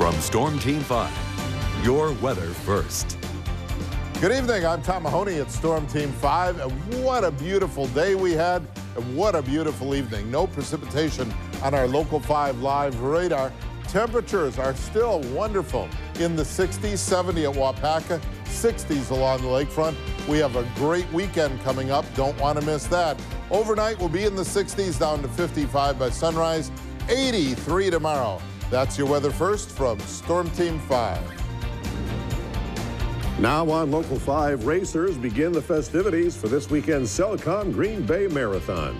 From Storm Team 5, your weather first. Good evening, I'm Tom Mahoney at Storm Team 5, and what a beautiful day we had, and what a beautiful evening. No precipitation on our Local 5 live radar. Temperatures are still wonderful in the 60s, 70 at Wapaka, 60s along the lakefront. We have a great weekend coming up, don't want to miss that. Overnight we'll be in the 60s, down to 55 by sunrise, 83 tomorrow. That's your weather first from Storm Team 5. Now on Local 5, racers begin the festivities for this weekend's Cellcom Green Bay Marathon.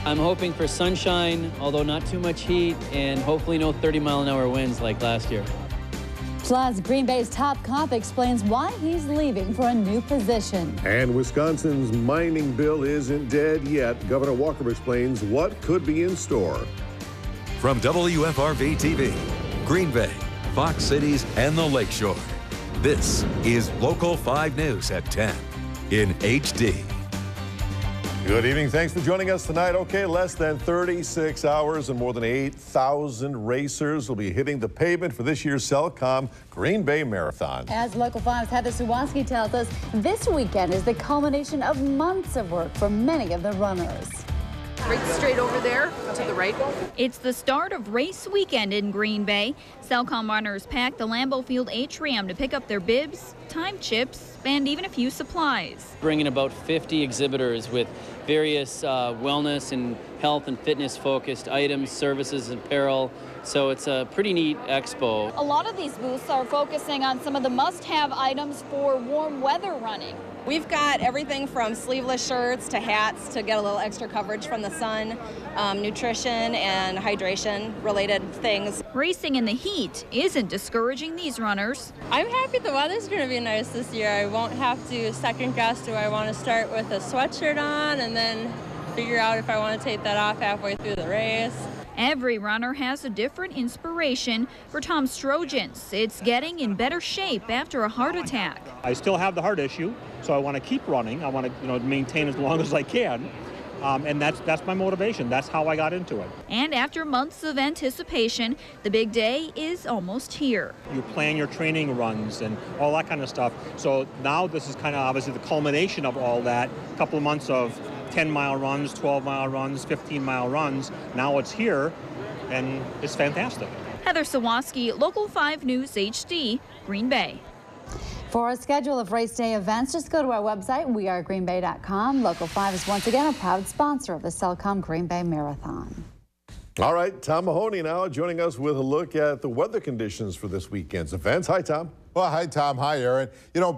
I'm hoping for sunshine, although not too much heat, and hopefully no 30-mile-an-hour winds like last year. Plus, Green Bay's top cop explains why he's leaving for a new position. And Wisconsin's mining bill isn't dead yet. Governor Walker explains what could be in store. From WFRV TV, Green Bay, Fox Cities, and the Lakeshore. This is Local 5 News at 10 in HD. Good evening. Thanks for joining us tonight. Okay, less than 36 hours and more than 8,000 racers will be hitting the pavement for this year's Cellcom Green Bay Marathon. As Local 5's Heather Sawatsky tells us, this weekend is the culmination of months of work for many of the runners. Right straight over there to the right. It's the start of race weekend in Green Bay. Cellcom runners packed the Lambeau Field atrium to pick up their bibs, time chips, and even a few supplies. Bringing about 50 exhibitors with various wellness and health and fitness focused items, services, and apparel. So it's a pretty neat expo. A lot of these booths are focusing on some of the must-have items for warm weather running. We've got everything from sleeveless shirts to hats to get a little extra coverage from the sun, nutrition and hydration related things. Racing in the heat isn't discouraging these runners. I'm happy the weather's going to be nice this year. I won't have to second guess, do I want to start with a sweatshirt on and then figure out if I want to take that off halfway through the race. Every runner has a different inspiration. For Tom Strogins, it's getting in better shape after a heart attack. I still have the heart issue, so I want to keep running. I want to, maintain as long as I can. And that's my motivation. That's how I got into it. And after months of anticipation, the big day is almost here. You plan your training runs and all that kind of stuff. So now this is kind of obviously the culmination of all that. A couple of months of 10-mile runs, 12-mile runs, 15-mile runs. Now it's here, and it's fantastic. Heather Sawatsky, Local 5 News HD, Green Bay. For a schedule of race day events, just go to our website, wearegreenbay.com. Local 5 is once again a proud sponsor of the Cellcom Green Bay Marathon. All right, Tom Mahoney now joining us with a look at the weather conditions for this weekend's events. Hi, Tom. Well, hi, Tom. Hi, Aaron.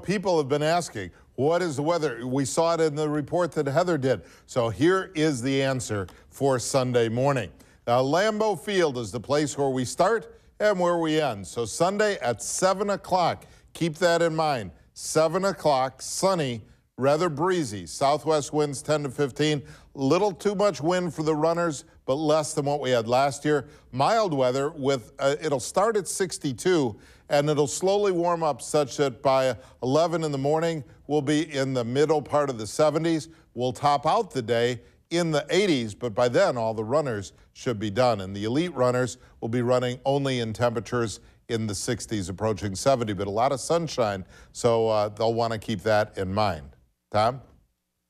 People have been asking, what is the weather? We saw it in the report that Heather did. So here is the answer for Sunday morning. Now, Lambeau Field is the place where we start and where we end. So Sunday at 7 o'clock, keep that in mind. 7 o'clock, sunny, rather breezy. Southwest winds 10 to 15. Little too much wind for the runners, but less than what we had last year. Mild weather with, it'll start at 62, and it'll slowly warm up such that by 11 in the morning, we'll be in the middle part of the 70s. We'll top out the day in the 80s, but by then all the runners should be done. And the elite runners will be running only in temperatures in the 60s, approaching 70, but a lot of sunshine, so they'll want to keep that in mind. Tom?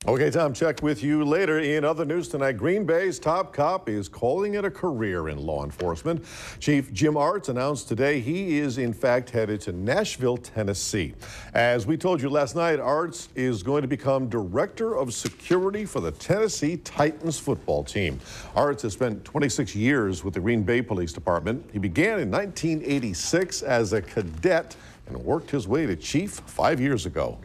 Okay, Tom, check with you later. In other news tonight, Green Bay's top cop is calling it a career in law enforcement. Chief Jim Artz announced today he is, in fact, headed to Nashville, Tennessee. As we told you last night, Artz is going to become Director of Security for the Tennessee Titans football team. Artz has spent 26 years with the Green Bay Police Department. He began in 1986 as a cadet and worked his way to chief 5 years ago.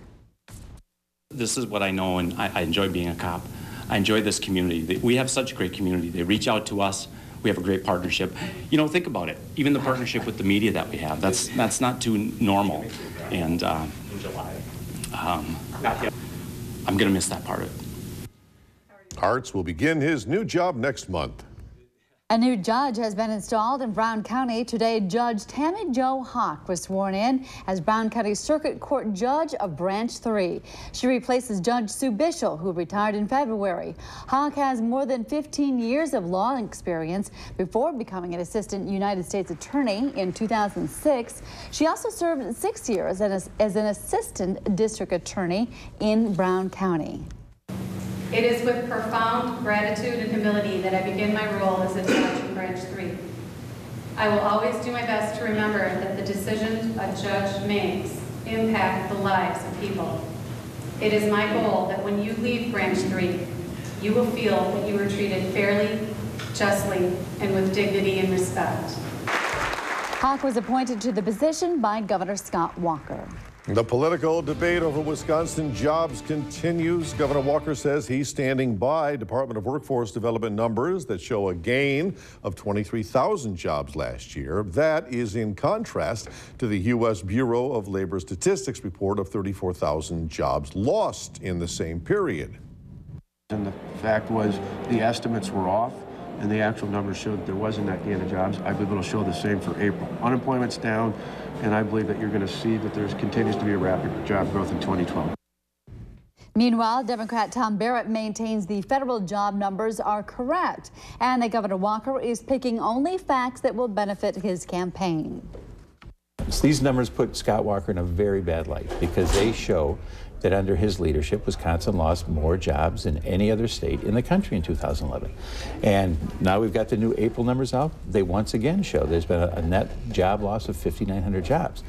This is what I know, and I enjoy being a cop. I enjoy this community. We have such a great community. They reach out to us. We have a great partnership. Think about it. Even the partnership with the media that we have, that's not too normal. And I'm going to miss that part of it. Artz will begin his new job next month. A new judge has been installed in Brown County. Today, Judge Tammy Jo Hawk was sworn in as Brown County Circuit Court Judge of Branch 3. She replaces Judge Sue Bishel, who retired in February. Hawk has more than 15 years of law experience before becoming an assistant United States attorney in 2006. She also served 6 years as an assistant district attorney in Brown County. It is with profound gratitude and humility that I begin my role as a judge in Branch 3. I will always do my best to remember that the decisions a judge makes impact the lives of people. It is my goal that when you leave Branch 3, you will feel that you were treated fairly, justly, and with dignity and respect. Hawk was appointed to the position by Governor Scott Walker. The political debate over Wisconsin jobs continues. Governor Walker says he's standing by Department of Workforce Development numbers that show a gain of 23,000 jobs last year. That is in contrast to the U.S. Bureau of Labor Statistics report of 34,000 jobs lost in the same period. And the fact was the estimates were off, and the actual numbers showed there wasn't that gain of jobs. I believe it'll show the same for April. Unemployment's down, and I believe that you're going to see that there continues to be a rapid job growth in 2012. Meanwhile, Democrat Tom Barrett maintains the federal job numbers are correct and that Governor Walker is picking only facts that will benefit his campaign. These numbers put Scott Walker in a very bad light because they show that under his leadership, Wisconsin lost more jobs than any other state in the country in 2011. And now we've got the new April numbers out. They once again show there's been a net job loss of 5,900 jobs.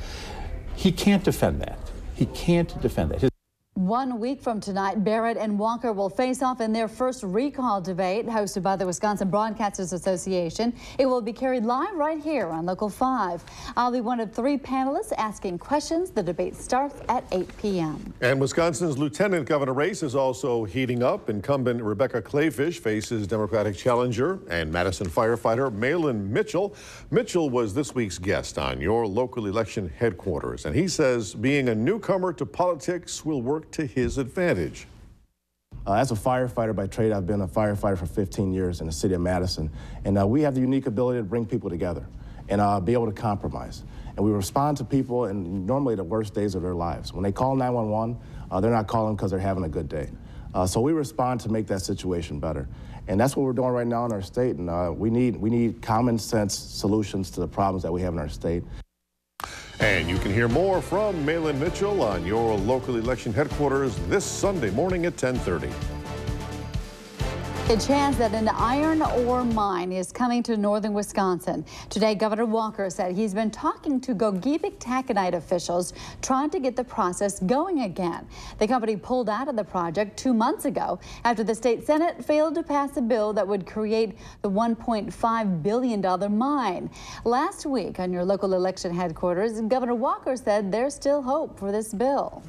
He can't defend that. He can't defend that. 1 week from tonight, Barrett and Walker will face off in their first recall debate hosted by the Wisconsin Broadcasters Association. It will be carried live right here on Local 5. I'll be one of 3 panelists asking questions. The debate starts at 8 p.m. And Wisconsin's lieutenant governor race is also heating up. Incumbent Rebecca Kleefisch faces Democratic challenger and Madison firefighter Mahlon Mitchell. Mitchell was this week's guest on Your Local Election Headquarters, and he says being a newcomer to politics will work to his advantage. As a firefighter by trade, I've been a firefighter for 15 years in the city of Madison, and we have the unique ability to bring people together and be able to compromise. And we respond to people in normally the worst days of their lives. When they call 911, they're not calling because they're having a good day. So we respond to make that situation better. And that's what we're doing right now in our state, and we need common sense solutions to the problems that we have in our state. And you can hear more from Mahlon Mitchell on Your Local Election Headquarters this Sunday morning at 10:30. A chance that an iron ore mine is coming to northern Wisconsin. Today, Governor Walker said he's been talking to Gogebic Taconite officials trying to get the process going again. The company pulled out of the project 2 months ago after the state Senate failed to pass a bill that would create the $1.5 billion mine. Last week on Your Local Election Headquarters, Governor Walker said there's still hope for this bill.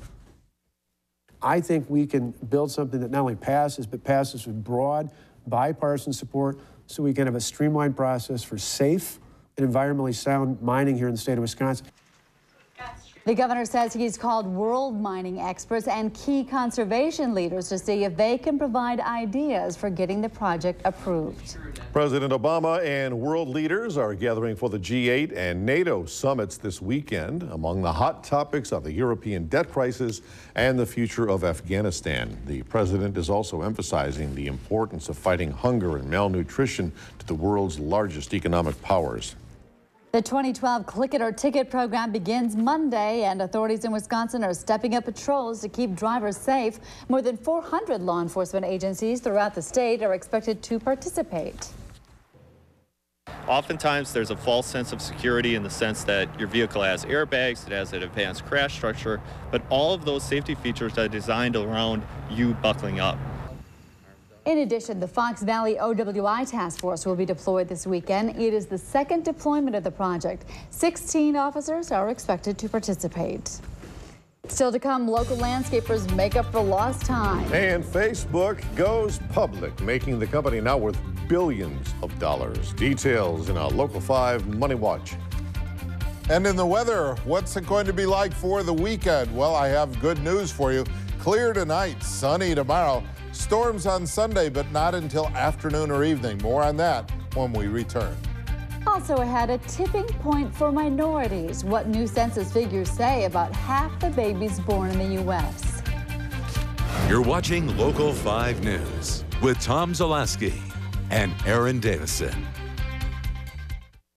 I think we can build something that not only passes, but passes with broad bipartisan support so we can have a streamlined process for safe and environmentally sound mining here in the state of Wisconsin. The governor says he's called world mining experts and key conservation leaders to see if they can provide ideas for getting the project approved. President Obama and world leaders are gathering for the G8 and NATO summits this weekend. Among the hot topics are the European debt crisis and the future of Afghanistan. The president is also emphasizing the importance of fighting hunger and malnutrition to the world's largest economic powers. The 2012 Click It or Ticket program begins Monday, and authorities in Wisconsin are stepping up patrols to keep drivers safe. More than 400 law enforcement agencies throughout the state are expected to participate. Oftentimes there's a false sense of security in the sense that your vehicle has airbags, it has an advanced crash structure, but all of those safety features are designed around you buckling up. In addition, the Fox Valley OWI Task Force will be deployed this weekend. It is the second deployment of the project. 16 officers are expected to participate. Still to come, local landscapers make up for lost time. And Facebook goes public, making the company now worth billions of dollars. Details in our Local 5 Money Watch. And in the weather, what's it going to be like for the weekend? Well, I have good news for you. Clear tonight, sunny tomorrow. Storms on Sunday, but not until afternoon or evening. More on that when we return. Also ahead, a tipping point for minorities. What new census figures say about half the babies born in the U.S. You're watching Local 5 News with Tom Zalaski and Aaron Davison.